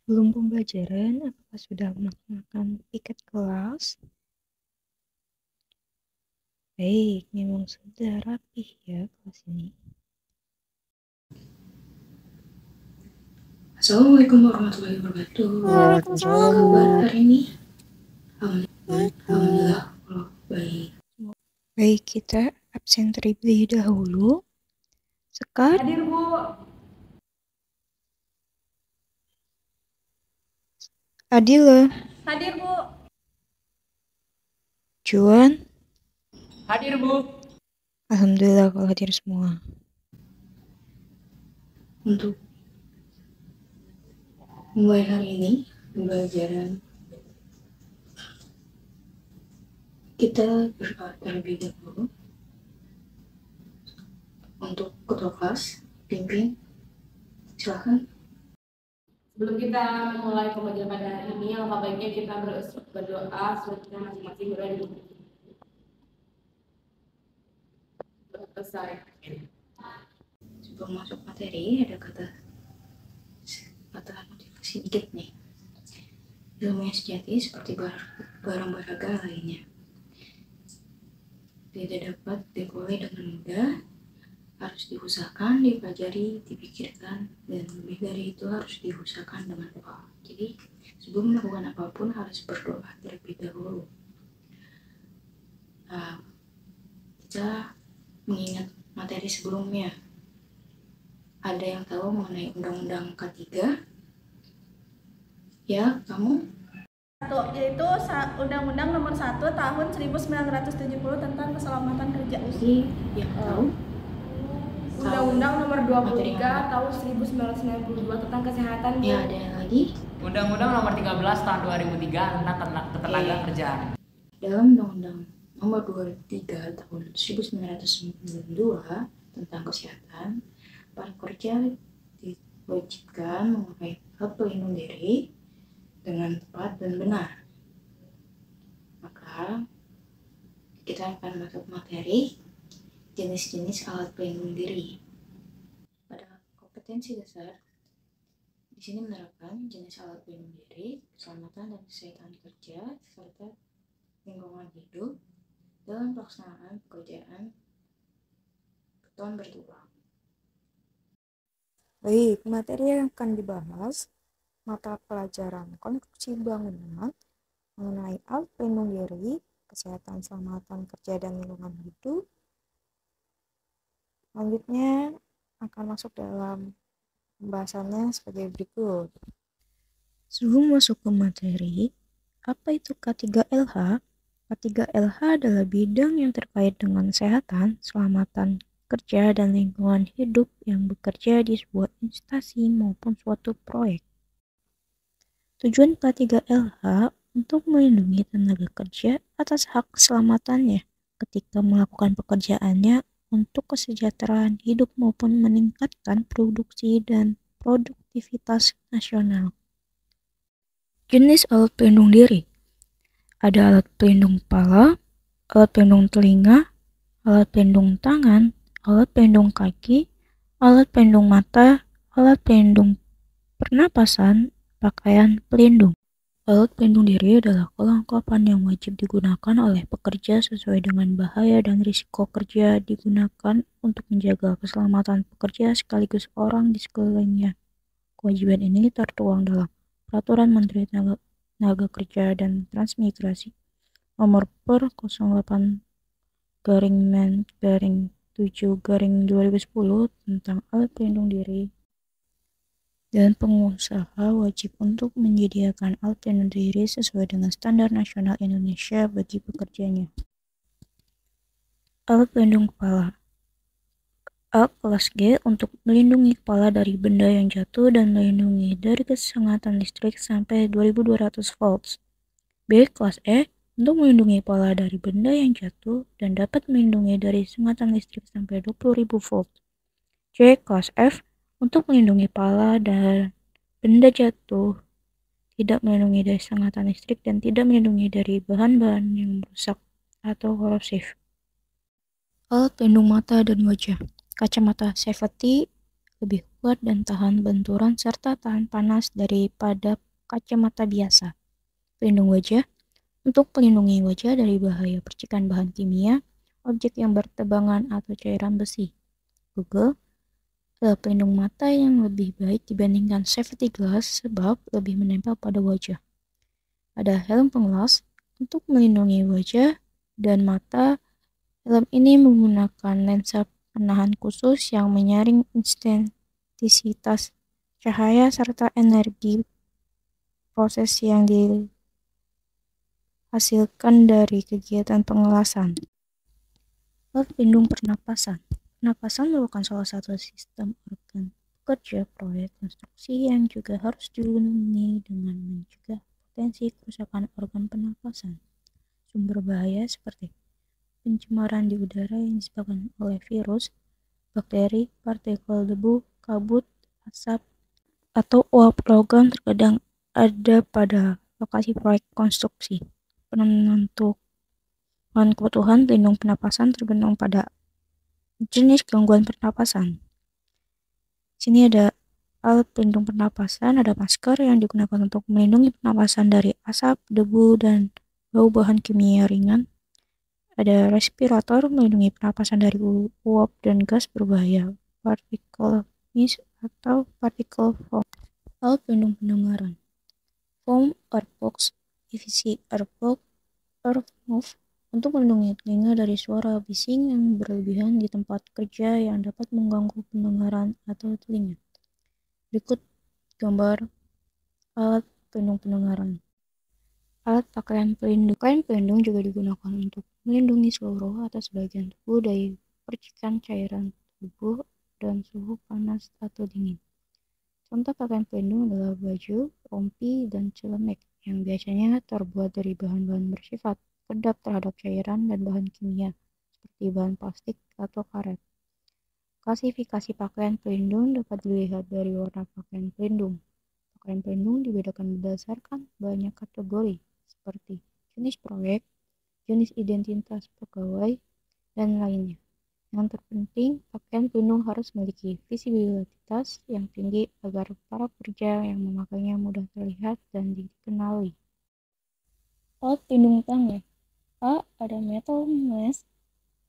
Sebelum pembelajaran, apakah sudah melaksanakan piket kelas? Baik, memang sudah rapih ya kelas ini. Assalamualaikum warahmatullahi wabarakatuh. Waalaikumsalam. Kabar hari ini? Alhamdulillah, kalau baik. Baik, kita absen terlebih dahulu. Sekar. Hadir, Bu. Adila. Hadir, Bu. Juan. Hadir, Bu. Alhamdulillah kalau hadir semua. Untuk mulai hari ini, pembelajaran kita berdoa terlebih dahulu. Untuk ketua kelas, pimpin, silakan. Sebelum kita memulai pembelajaran pada hari ini, alangkah baiknya kita berdoa sebelum kita masing-masing berdoa dulu. Selesai. Sebelum masuk materi, ada kata motivasi sedikit nih. Ilmu yang sejati seperti barang berharga lainnya tidak dapat diperoleh dengan mudah, harus diusahakan, dipelajari, dipikirkan, dan lebih dari itu harus diusahakan dengan doa. Jadi sebelum melakukan apapun harus berdoa terlebih dahulu. Kita mengingat materi sebelumnya. Ada yang tahu mengenai Undang-Undang K3? Ya, kamu? Yaitu Undang-Undang Nomor 1 Tahun 1970 tentang Keselamatan Kerja. Yang tahu? Undang-Undang Nomor 23 Tahun 1992 tentang Kesehatan. Ya, ada yang lagi? Undang-Undang Nomor 13 Tahun 2003 tentang ketenaga kerjaan. Dalam Undang-Undang Nomor 23 Tahun 1992 tentang kesehatan, para pekerja diwajibkan memakai alat pelindung diri dengan tepat dan benar. Maka kita akan masuk materi jenis-jenis alat pelindung diri. Pada kompetensi dasar, di sini menerapkan jenis alat pelindung diri, keselamatan dan kesehatan kerja, serta lingkungan hidup dalam pelaksanaan pekerjaan beton bertulang. Baik, materi yang akan dibahas mata pelajaran konstruksi bangunan mengenai alat pelindung diri, kesehatan, keselamatan kerja, dan lingkungan hidup. Selanjutnya akan masuk dalam pembahasannya sebagai berikut. Sebelum masuk ke materi, apa itu K3LH? K3LH adalah bidang yang terkait dengan kesehatan, keselamatan kerja, dan lingkungan hidup yang bekerja di sebuah instansi maupun suatu proyek. Tujuan K3LH untuk melindungi tenaga kerja atas hak keselamatannya ketika melakukan pekerjaannya untuk kesejahteraan hidup maupun meningkatkan produksi dan produktivitas nasional. Jenis alat pelindung diri. Ada alat pelindung kepala, alat pelindung telinga, alat pelindung tangan, alat pelindung kaki, alat pelindung mata, alat pelindung pernapasan, pakaian pelindung. Alat pelindung diri adalah kelengkapan yang wajib digunakan oleh pekerja sesuai dengan bahaya dan risiko kerja, digunakan untuk menjaga keselamatan pekerja sekaligus orang di sekelilingnya. Kewajiban ini tertuang dalam Peraturan Menteri Tenaga Kerja dan Transmigrasi Nomor per 08/Men/7/2010 tentang alat pelindung diri, dan pengusaha wajib untuk menyediakan alat pelindung diri sesuai dengan standar nasional Indonesia bagi pekerjanya. Alat pelindung kepala. A. Kelas G untuk melindungi kepala dari benda yang jatuh dan melindungi dari kesengatan listrik sampai 2200 volts. B. Kelas E untuk melindungi kepala dari benda yang jatuh dan dapat melindungi dari sengatan listrik sampai 20.000 volt. C. Kelas F untuk melindungi kepala dan benda jatuh, tidak melindungi dari sengatan listrik dan tidak melindungi dari bahan-bahan yang merusak atau korosif. Alat pelindung mata dan wajah. Kacamata safety lebih kuat dan tahan benturan serta tahan panas daripada kacamata biasa. Pelindung wajah untuk melindungi wajah dari bahaya percikan bahan kimia, objek yang bertebangan atau cairan besi. Google adalah pelindung mata yang lebih baik dibandingkan safety glass sebab lebih menempel pada wajah. Ada helm pengelas untuk melindungi wajah dan mata. Helm ini menggunakan lensa penahan khusus yang menyaring intensitas cahaya serta energi proses yang dihasilkan dari kegiatan pengelasan. Alat pelindung pernapasan. Pernapasan merupakan salah satu sistem organ pekerja proyek konstruksi yang juga harus dilindungi dengan mencegah potensi kerusakan organ pernapasan. Sumber bahaya seperti pencemaran di udara yang disebabkan oleh virus, bakteri, partikel debu, kabut, asap, atau uap logam terkadang ada pada lokasi proyek konstruksi. Penentuan kebutuhan pelindung pernapasan tergantung pada jenis gangguan pernapasan. Sini ada alat pelindung pernapasan, ada masker yang digunakan untuk melindungi pernapasan dari asap, debu, dan bau bahan kimia ringan. Ada respirator melindungi pernapasan dari uap dan gas berbahaya, partikel mist atau partikel foam. Alat pelindung pendengaran. Foam earplugs, PVC earplug, earmuff untuk melindungi telinga dari suara bising yang berlebihan di tempat kerja yang dapat mengganggu pendengaran atau telinga. Berikut gambar alat pelindung pendengaran. Alat pakaian pelindung. Pakaian pelindung juga digunakan untuk melindungi seluruh atau sebagian tubuh dari percikan cairan tubuh dan suhu panas atau dingin. Contoh pakaian pelindung adalah baju, rompi, dan celemek yang biasanya terbuat dari bahan-bahan bersifat kedap terhadap cairan dan bahan kimia seperti bahan plastik atau karet. Klasifikasi pakaian pelindung dapat dilihat dari warna pakaian pelindung. Pakaian pelindung dibedakan berdasarkan banyak kategori seperti jenis proyek, jenis identitas pegawai, dan lainnya. Yang terpenting, pakaian pelindung harus memiliki visibilitas yang tinggi agar para pekerja yang memakainya mudah terlihat dan dikenali. Alat pelindung tangan. A. Ada metal mask,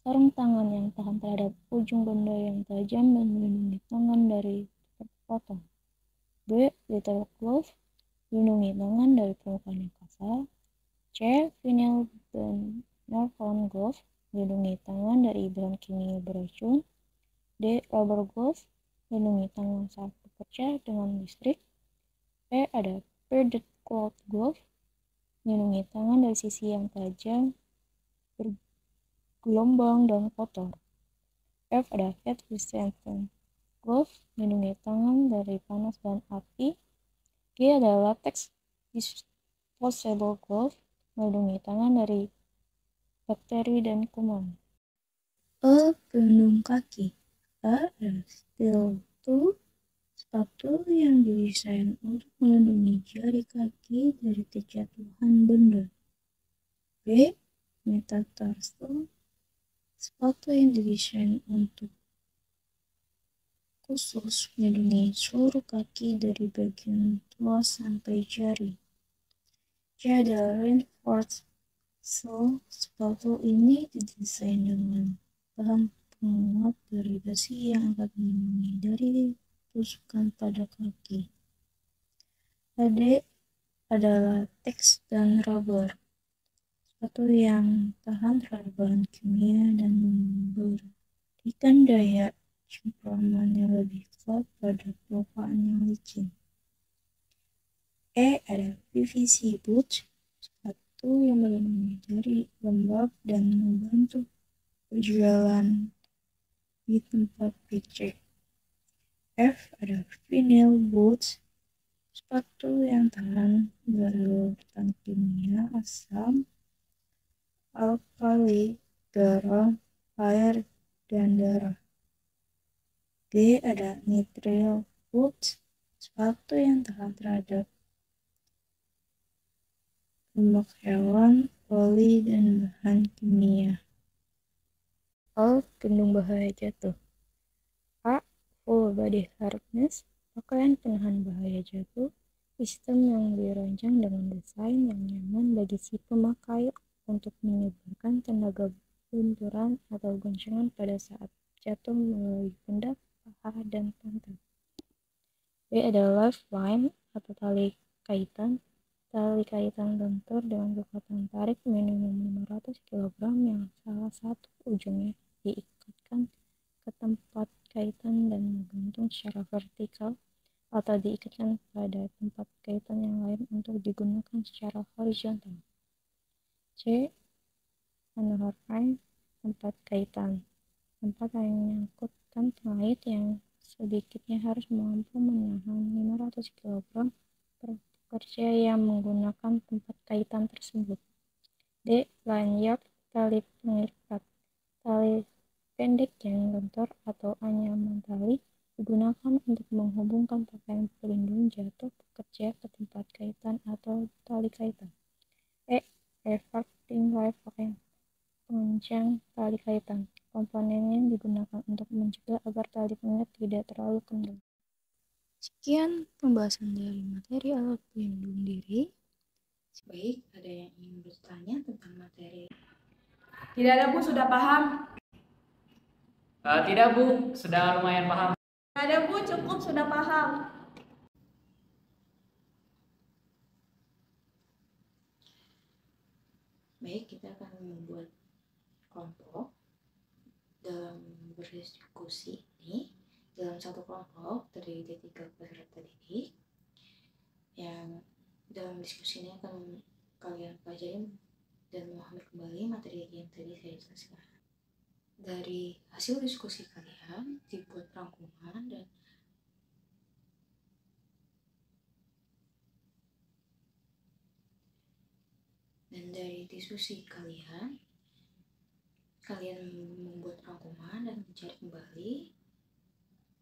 sarung tangan yang tahan terhadap ujung benda yang tajam dan melindungi tangan dari terpotong. B. Lethal glove, melindungi tangan dari permukaan yang kasar. C. Vinyl dan nylon glove, melindungi tangan dari bahan kimia beracun. D. Rubber glove, melindungi tangan saat bekerja dengan listrik. E. Ada padded cloth glove, melindungi tangan dari sisi yang tajam, bergelombang, dan kotor. F. Ada heat resistant glove, melindungi tangan dari panas dan api. G. Ada latex disposable glove, melindungi tangan dari bakteri dan kuman. E. Pelindung kaki. A. Steel toe, sepatu yang didesain untuk melindungi jari kaki dari terjatuhan benda. B. Metatarsal, sepatu yang didesain untuk khusus melindungi seluruh kaki dari bagian tua sampai jari. C. Ada reinforced sole, sepatu ini didesain dengan bahan penguat dari besi yang akan melindungi dari tusukan pada kaki. D. Ada latex dan rubber, sepatu yang tahan terhadap bahan kimia dan memberikan daya cengkraman yang lebih kuat pada permukaan yang licin. E. Ada PVC boot, sepatu yang melindungi dari lembab dan membantu berjalan di tempat PC. F ada vinyl boots, sepatu yang tahan berebutan kimia, asam, alkali, garam, air, dan darah. G ada nitrile boots, sepatu yang tahan terhadap lemak hewan, oli, dan bahan kimia. O. Pelindung bahaya jatuh. A. Full body harness, pakaian penahan bahaya jatuh, sistem yang dirancang dengan desain yang nyaman bagi si pemakai untuk menyebarkan tenaga benturan atau goncangan pada saat jatuh melalui pundak, paha, dan pantat. B ada lifeline atau tali kaitan lentur dengan kekuatan tarik minimum 500 kg yang salah satu ujungnya diikatkan ke tempat kaitan dan menggantung secara vertikal atau diikatkan pada tempat kaitan yang lain untuk digunakan secara horizontal. C. Underline tempat kaitan, tempat yang menyangkutkan pengait yang sedikitnya harus mampu menahan 500 kg per pekerja yang menggunakan tempat kaitan tersebut. D. Lanyard tali pengikat, tali pendek yang lentur atau anyaman tali digunakan untuk menghubungkan pakaian pelindung jatuh pekerja ke tempat kaitan atau tali kaitan. E. Reverting life pakaian pengencang tali kaitan, komponennya digunakan untuk mencegah agar tali pengikat tidak terlalu kendor. Sekian pembahasan dari materi alat pelindung diri. Baik, ada yang ingin bertanya tentang materi? Tidak ada Bu, sudah paham. Tidak Bu, sudah lumayan paham. Tidak ada Bu, cukup sudah paham. Baik, kita akan membuat kelompok dalam berdiskusi ini. Dalam satu kelompok terdiri dari 3 peserta didik yang dalam diskusi ini akan kalian pelajari dan memahami kembali materi yang tadi saya jelaskan. Dari hasil diskusi kalian dibuat rangkuman dan dari diskusi kalian membuat rangkuman dan mencari kembali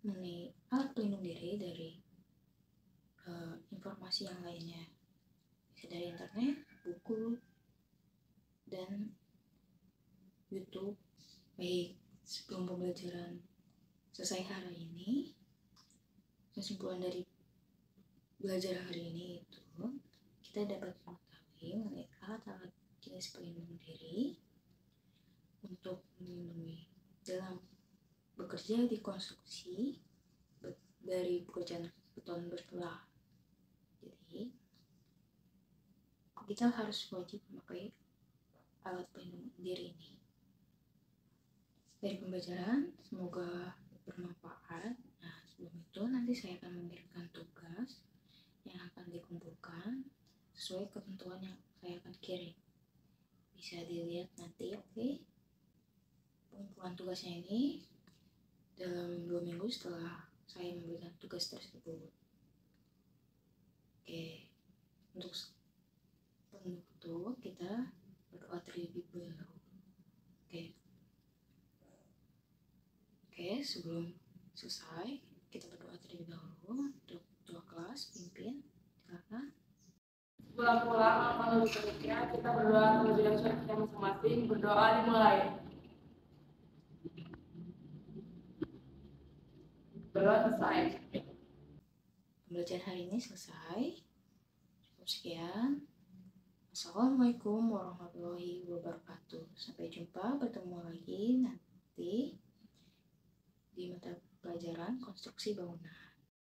mengenai alat pelindung diri dari informasi yang lainnya, bisa dari internet, buku, dan YouTube. Baik, sebelum pembelajaran selesai hari ini, kesimpulan dari belajar hari ini itu kita dapat mengetahui mengenai alat-alat jenis pelindung diri untuk melindungi dalam bekerja di konstruksi dari pekerjaan beton bertulang. Jadi kita harus wajib memakai alat pelindung diri ini. Dari pembelajaran semoga bermanfaat. Nah, sebelum itu nanti saya akan mengirimkan tugas yang akan dikumpulkan sesuai ketentuan yang saya akan kirim. Bisa dilihat nanti, oke? Pengumpulan tugasnya ini dalam 2 minggu setelah saya memberikan tugas tersebut. Oke, untuk itu kita berdoa terlebih dahulu. Oke, sebelum selesai kita berdoa terlebih dahulu untuk ketua kelas, pimpin, silakan. Pulang-pulang apa lebih baiknya kita berdoa terlebih dahulu kita masing-masing. Berdoa dimulai. Berdoa selesai. Pembelajaran hari ini selesai. Cukup sekian. Assalamualaikum warahmatullahi wabarakatuh. Sampai jumpa, bertemu lagi nanti di mata pelajaran konstruksi bangunan.